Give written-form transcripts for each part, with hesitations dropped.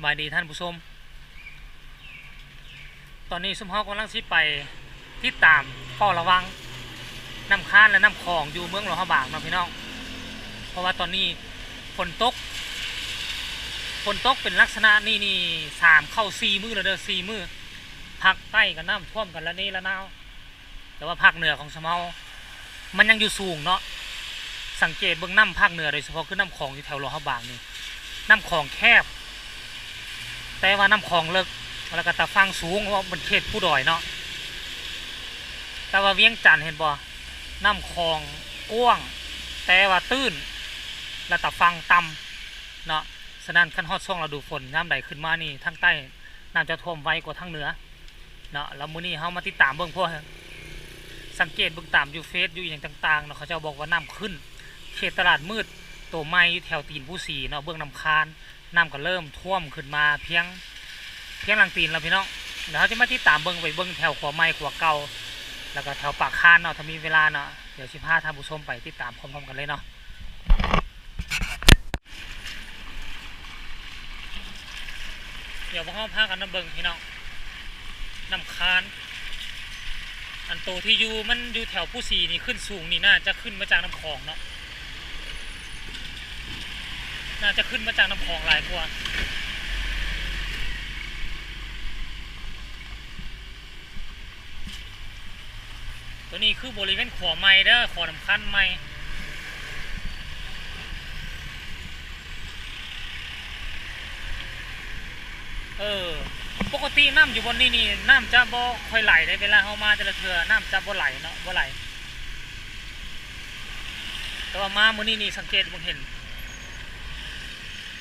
บายดีท่านผู้ชมตอนนี้สมเฮากำลังสิไปที่ตามเฝ้าระวังน้ำค้านและน้ำคลองอยู่เมืองหลวงพระบางนะพี่น้องเพราะว่าตอนนี้ฝนตกเป็นลักษณะนี่3 เข้า 4 มื้อแล้วเด้อ4 มื้อภาคใต้ก็น้ำท่วมกันแล้วนี่แล้วนาวแต่ว่าภาคเหนือของสมเฮามันยังอยู่สูงเนาะสังเกตเบื้องน้ำภาคเหนือโดยเฉพาะคือน้ำคลองที่แถวหลวงพระบางนี่น้ำคลองแคบแต่ว่าน้ำคลองเลิกแล้วก็ตะฟังสูงเพราะว่าเป็นเขตผู้ดอยเนาะแต่ว่าเวียงจันทร์เห็นบ่น้ำคลองกว้างแต่ว่าตื้นและตะฟังต่ำเนาะฉะนั้นขั้นฮอดช่วงฤดูฝนน้ำใดขึ้นมานี่ทางใต้น้ำจะท่วมไวกว่าทางเหนือเนาะแล้วมื้อนี้เฮามาติดตามเบิ่งพวกสังเกตเบิ่งตามอยู่เฟซอยู่อย่างต่างๆเนาะเขาจะบอกว่าน้ำขึ้นเขตตลาดมืดตัวไม้แถวตีนผู้สีเนาะเบื้องน้ำคานน้ำก็เริ่มท่วมขึ้นมาเพียงหลังตีนแล้วพี่น้องเดี๋ยวเขาจะมาที่ตามเบิ้งไปเบิ้งแถวขวาไม้ขวาเก่าแล้วก็แถวปากคานเนาะถ้ามีเวลาเนาะเดี๋ยว15ท่านผู้ชมไปติดตามพร้อมๆกันเลยเนาะเดี๋ยวพวกเขาพากันน้ำเบิ้งพี่น้องน้ำคานอันโตที่อยู่มันอยู่แถวผู้สีนี่ขึ้นสูงนี่น่าจะขึ้นมาจากน้ำคลองเนาะน่าจะขึ้นมาจากน้ำคลองหลายกว่าตัวนี้คือบริเวณขวาไม้เด้อขวาน้ำคันไม้ปกติน้ำอยู่บนนี่น้ำจะบ่ค่อยไหลในเวลาเข้ามาแต่ละเทื่อน้ำจะบ่ไหลเนาะบ่ไหลแต่ว่ามามื้อนี้สังเกตผมเห็น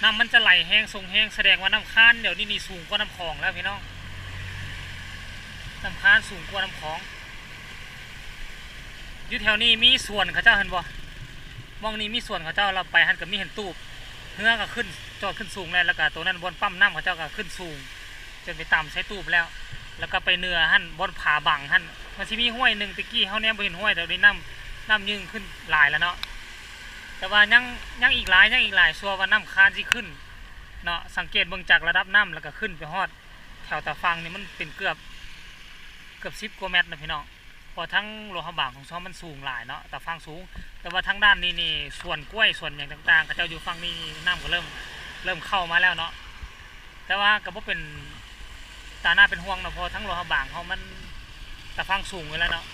น้ำมันจะไหลแห้งทรงแห้งแสดงว่าน้ำค้านเดี๋ยวนี้สูงกว่าน้ำคลองแล้วพี่น้องน้ำค้านสูงกว่าน้ำคลองอยู่แถวนี้มีส่วนเขาเจ้าเห็นบ่มองนี้มีส่วนเขาเจ้าเราไปหันกับมีเห็นตูบเนื้อก็ขึ้นจอดขึ้นสูงแล้วก็ตัวนั้นบนปั๊มน้ำเขาเจ้าก็ขึ้นสูงจนไปต่ำใช้ตูบแล้วก็ไปเนื้อหันบนผาบังหันมันจะมีห้วยหนึ่งตะกี้เขาเนี่ยไปเห็นห้วยแต่นี้น้ำยืงขึ้นหลายแล้วเนาะแต่ว่ายังอีกหลายชัวว่าน้ำคานที่ขึ้นเนาะสังเกตเบื้องจากระดับน้ำแล้วก็ขึ้นไปฮอดแถวตะฟังนี่มันเป็นเกือบ10 กว่าเมตรนะพี่น้องพอทั้งโลหะบางของซ้อมมันสูงหลายเนาะแต่ฟังสูงแต่ว่าทั้งด้านนี้ส่วนกล้วยส่วนอย่างต่างๆก็เจ้าอยู่ฟังนี้น้ำก็เริ่มเข้ามาแล้วเนาะแต่ว่าก็บ่เป็นตาหน้าเป็นห่วงเนาะพอทั้งโลหะบางเขามันแต่ฟังสูงอยู่แล้วเนาะ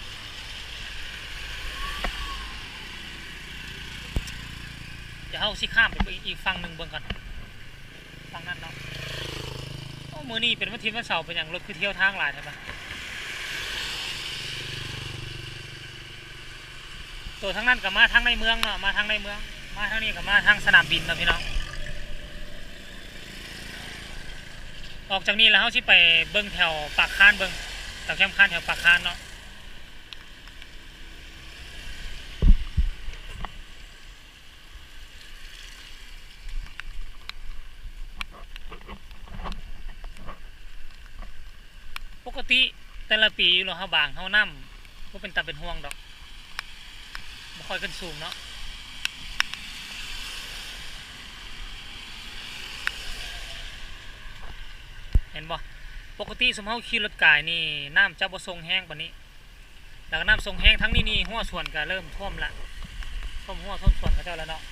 เดี๋ยวเขาสิข้ามไปอีกฝั่งหนึ่งเบิ่งก่อนฝั่งนั้นเนาะโอ้มื้อนี้เป็นวันเสาร์เป็นอย่างรถคือเที่ยวทางหลายใช่ปะตัวทั้งนั้นกับมาทางในเมืองเนาะมาทางในเมืองมาทางนี้กับมาทางสนามบินนะพี่น้องออกจากนี้แล้วเขาสิไปเบิ้งแถวปากคานเบิ้งแถวแคมป์คานแถวปากคานเนาะปกติแต่ละปีเราเขาบางเขาน้ำก็เป็นตาเป็นห่วงดอกไม่ค่อยขึ้นสูงเนาะเห็นบ่ปกติสมมติขี่รถกายนี่น้ำจะบ่ทรงแห้งกว่านี้แล้วน้ำทรงแห้งทั้งนี้หัวส่วนก็เริ่มท่วมละท่วมหัวท่วมส่วนก็เจ้าแล้วเนาะ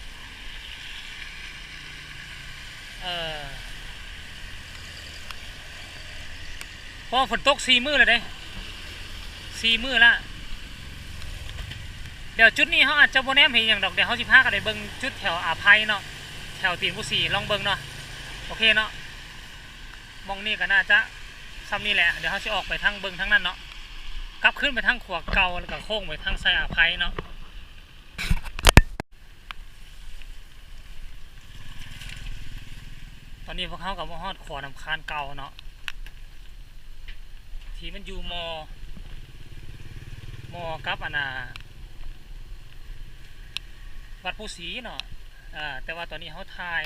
พอฝนตก4 มื้อเลยเด้4 มื้อละเดี๋ยวจุดนี้เขาอาจจะโบแนมเห็นอย่างดอกเดี๋ยวเขาสิพากันไปเบิ้งจุดแถวอาภัยเนาะแถวตีนผู้สีลองเบิ้งเนาะโอเคเนาะมองนี่ก็น่าจะซ้ำนี่แหละเดี๋ยวเขาจะออกไปทางเบิ้งทั้งนั้นเนาะกลับขึ้นไปทางขวาเก่าแล้วก็โค้งไปทางไซอาภัยเนาะตอนนี้พวกเขากับฮอดขวาน้ำคานเก่าเนาะที่มันอยู่มกับวัดผู้ศรีเนาะแต่ว่าตอนนี้เขาทาย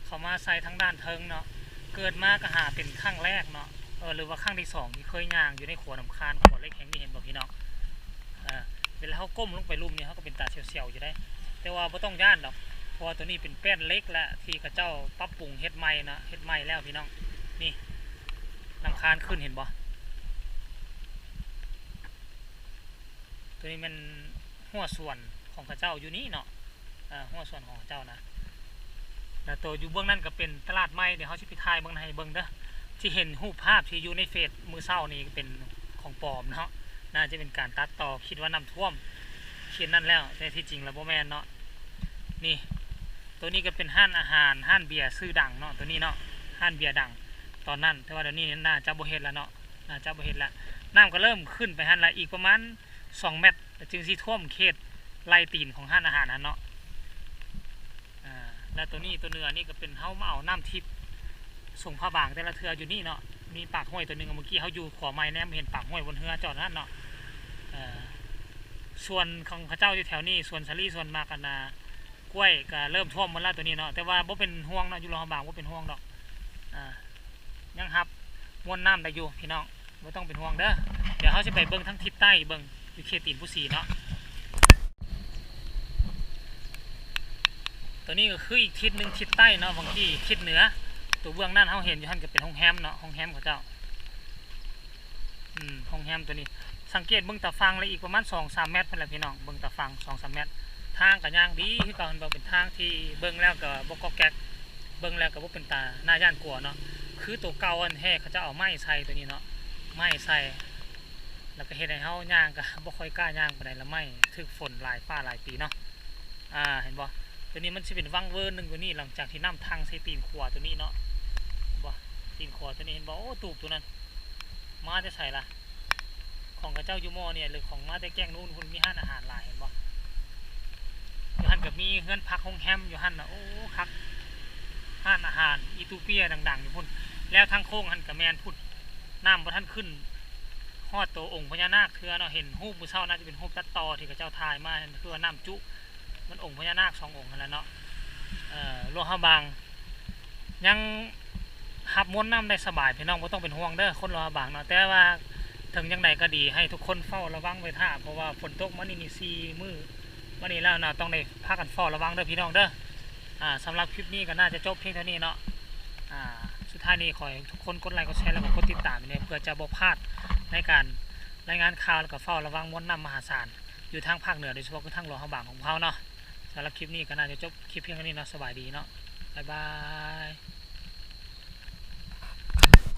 เขามาใส่ทั้งด้านเทิงเนาะเกิดมากก็หาเป็นครั้งแรกเนาะหรือว่าครั้งที่2ที่เคยย่างอยู่ในขวดน้ำคานขวดเล็กแข็งนี่เห็นบอกพี่น้องเวลาเขาก้มลงไปลุ่มนี่เขาก็เป็นตาเสียวๆอยู่ได้แต่ว่าไม่ต้องย่านดอก ราะว่าตัวนี้เป็นแป้นเล็กและที่กระเจ้าปรับปรุงเฮ็ดใหม่นะเฮ็ดใหม่แล้วพี่น้องนี่ลำคาญขึ้นเห็นบ่ตัวนี้มันหัวส่วนของกระเจ้าอยู่นี่เนาะหัวส่วนของเจ้านะแล้วตัวอยู่เบื้องนั้นก็เป็นตลาดใหม่เดี๋ยวเขาจะไปถ่ายเบื้องในเบื้องเด้อที่เห็นรูปภาพที่อยู่ในเฟซมือเศร้านี่เป็นของปลอมเนาะน่าจะเป็นการตัดต่อคิดว่าน้ำท่วมเขียนนั่นแล้วแต่ที่จริงแล้วบ่แม่นเนาะนี่ตัวนี้ก็เป็นห้านอาหารห้านเบียร์ชื่อดังเนาะตัวนี้เนาะห้านเบียร์ดังตอนนั้นแต่ว่าเดี๋ยวนี้น่าจะบ่เฮ็ดแล้วเนาะน่าจะบ่เฮ็ดแล้วน้ำก็เริ่มขึ้นไปห้านละอีกประมาณ2 เมตรจึงสิท่วมเขตไล่ตีนของห้านอาหารนั้นเนาะและตัวนี้ตัวเนื้อนี่ก็เป็นเฮามาเอาน้ำทิพย์ส่งผ้าบางแต่ละเทืออยู่นี่เนาะมีปากห้วยตัวหนึ่งเมื่อกี้เขาอยู่ขวาไม้แนมเห็นปากห้วยบนเรือจอดนั่นเนาะส่วนของพระเจ้าอยู่แถวนี้ส่วนสาลีส่วนมากกันนะกล้วยก็เริ่มท่วมหมดแล้วตัวนี้เนาะแต่ว่าบ่เป็นห่วงเนาะอยู่รอบางบ่เป็นห่วงดอกยังครับมวลน้ำได้อยู่พี่น้องไม่ต้องเป็นห่วงเด้อเดี๋ยวเขาจะไปเบิ้งทั้งทิศใต้เบิ้งอยู่เขตตีนผู้สีเนาะตัวนี้ก็คืออีกทิศหนึ่งทิศใต้เนาะบางที่ทิศเหนือตัวเบื้องนั่นเขาเห็นอยู่ท่านก็เป็นห้องแฮมเนาะห้องแฮมของเจ้าห้องแฮมตัวนี้สังเกตเบื้องตาฟังเลยอีกประมาณ2-3 เมตรเพื่อนพี่น้องเบื้องตาฟัง2-3 เมตรทางกับย่างดีที่ก่อนเราเป็นทางที่เบื้องแล้วก็บกแก๊กเบื้องแล้วก็บ่เป็นตาหน้าย่านกลัวเนาะคือตัวเก่าอันแท้เขาจะเอาไม้ใส่ตัวนี้เนาะไม้ใส่แล้วก็เห็นให้เขาย่างก็บ่ค่อยกล้าย่างไปไหนละไม้ถึกฝนหลายฟ้าหลายปีเนาะเห็นบ่ตัวนี้มันจะเป็นวังเวิร์นหนึ่งตัวนี้หลังจากที่น้ำทางใส่ตีนขวาตัวนี้เนาะบ่ตีนขวาตัวนี้เห็นบ่โอ้ตูบตัวนั้นมาจะใส่ละของกระเจ้ายูโมเนี่ยหรือของมาแต่แกงนู่นคุณมีห้านอาหารหลายเห็นบ่อยู่หันกับมีเฮือนพักห้องแฮมอยู่หันนะโอ้คักห้านอาหารอีตูเปียดังๆอยู่พุ่นแล้วทางโค้งหันกับแมนพุ่นน้ำพระท่านขึ้นฮอดตัวองค์พญานาคเถื่อเนาะเห็นรูปมือเศร้าน่าจะเป็นรูปตัดต่อที่กระเจ้าถ่ายมาคือว่าน้ำจุมันองค์พญานาค2 องค์นั่นแหละเนาะหลวงพ่อบางยังหับม้วนน้ำได้สบายพี่น้องไม่ต้องเป็นห่วงเด้อคนหลวงพ่อบางเนาะแต่ว่าถึงยังไงก็ดีให้ทุกคนเฝ้าระวังไว้ท่าเพราะว่าฝนตกมันนี่4 มื้อวันนี้แล้วนะต้องได้พากันเฝ้าระวังเด้อพี่น้องเด้อสำหรับคลิปนี้ก็น่าจะจบเพียงเท่านี้เนาะสุดท้ายนี้ขอให้ทุกคนกดไลค์กดแชร์แล้วก็กดติดตามเนี่ยเพื่อจะบ่พลาดในการรายงานข่าวแล้วก็เฝ้าระวังม้วนน้ำมหาศาลอยู่ทางภาคเหนือโดยเฉพาะคือทางหลวงพ่อบางของเขาเนาะสำหรับคลิปนี้ก็น่าจะจบคลิปเพียงเท่านี้เนาะสบายดีเนาะบ๊ายบาย